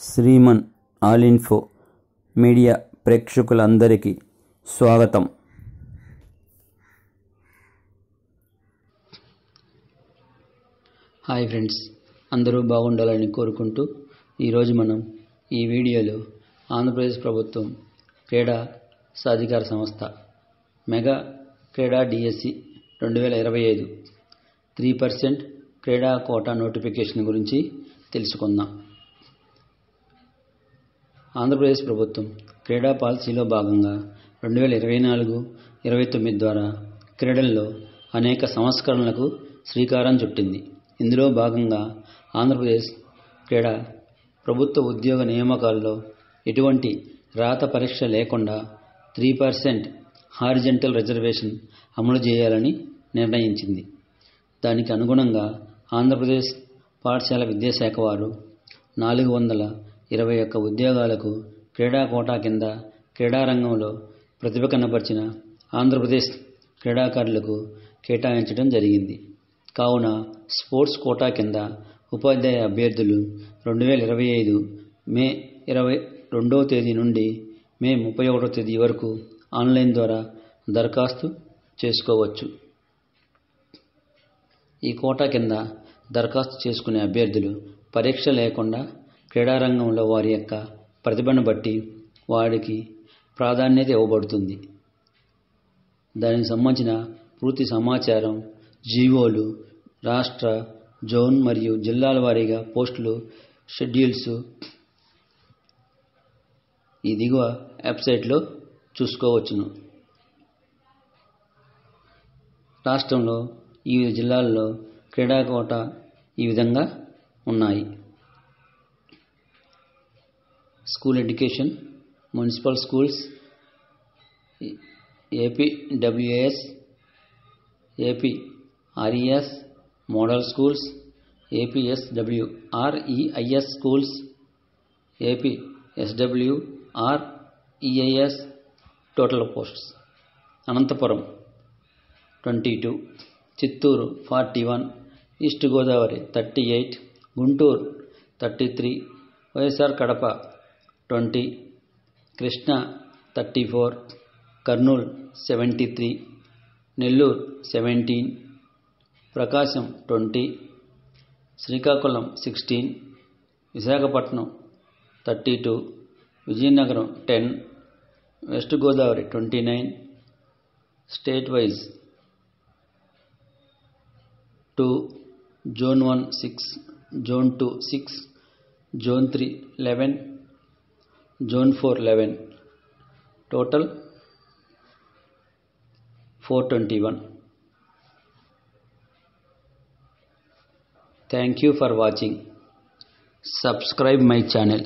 Shriman all info media ప్రేక్షకులందరికీ స్వాగతం. Hi friends, అందరూ బాగుండాలని కోరుకుంటూ ఈరోజు మనం ఈ వీడియోలో ఆంధ్రప్రదేశ్ ప్రభుత్వం క్రీడా సాధికార సంస్థ మెగా క్రీడా డిఎస్సి 2025 3% క్రీడా కోటా నోటిఫికేషన్ గురించి తెలుసుకుందాం. ఆంధ్రప్రదేశ్ ప్రభుత్వం క్రీడా పాలసీలో భాగంగా 2024-29 ద్వారా క్రీడల్లో అనేక సంస్కరణలకు శ్రీకారం చుట్టింది. ఇందులో భాగంగా ఆంధ్రప్రదేశ్ క్రీడా ప్రభుత్వ ఉద్యోగ నియామకాల్లో ఎటువంటి రాత పరీక్ష లేకుండా 3% హారిజంటల్ రిజర్వేషన్ అమలు చేయాలని నిర్ణయించింది. దానికి అనుగుణంగా ఆంధ్రప్రదేశ్ పాఠశాల విద్యాశాఖ వారు 421 ఉద్యోగాలకు క్రీడా కోటా కింద క్రీడారంగంలో ప్రతిభ కనబర్చిన ఆంధ్రప్రదేశ్ క్రీడాకారులకు కేటాయించడం జరిగింది. కావున స్పోర్ట్స్ కోటా కింద ఉపాధ్యాయ అభ్యర్థులు 2025 మే 22వ తేదీ నుండి మే 31వ తేదీ వరకు ఆన్లైన్ ద్వారా దరఖాస్తు చేసుకోవచ్చు. ఈ కోటా కింద దరఖాస్తు చేసుకునే అభ్యర్థులు పరీక్ష లేకుండా క్రీడారంగంలో వారి యొక్క ప్రతిభను బట్టి వారికి ప్రాధాన్యత ఇవ్వబడుతుంది. దానికి సంబంధించిన పూర్తి సమాచారం, జీవోలు, రాష్ట్ర, జోన్ మరియు జిల్లాల వారీగా పోస్టులు, షెడ్యూల్స్ ఈ దిగువ వెబ్సైట్లో చూసుకోవచ్చును. రాష్ట్రంలో ఈ జిల్లాల్లో క్రీడా కోటా ఈ విధంగా ఉన్నాయి. School education, municipal schools, APWS, APRES, model schools, APSWREIS schools, APSWREIS. Total posts: Anantapuram 22, Chittoor 41, east Godavari 38, Guntur 33, YSR Kadapa 20, Krishna 34, Kurnool 73, Nellore 17, Prakasam 20, Srikakulam 16, Visakhapatnam 32, Vizianagaram 10, west Godavari 29, state wise 2, zone 1 6, zone 2 6, zone 3 11, zone 4 11, total 421. Thank you for watching. Subscribe my channel.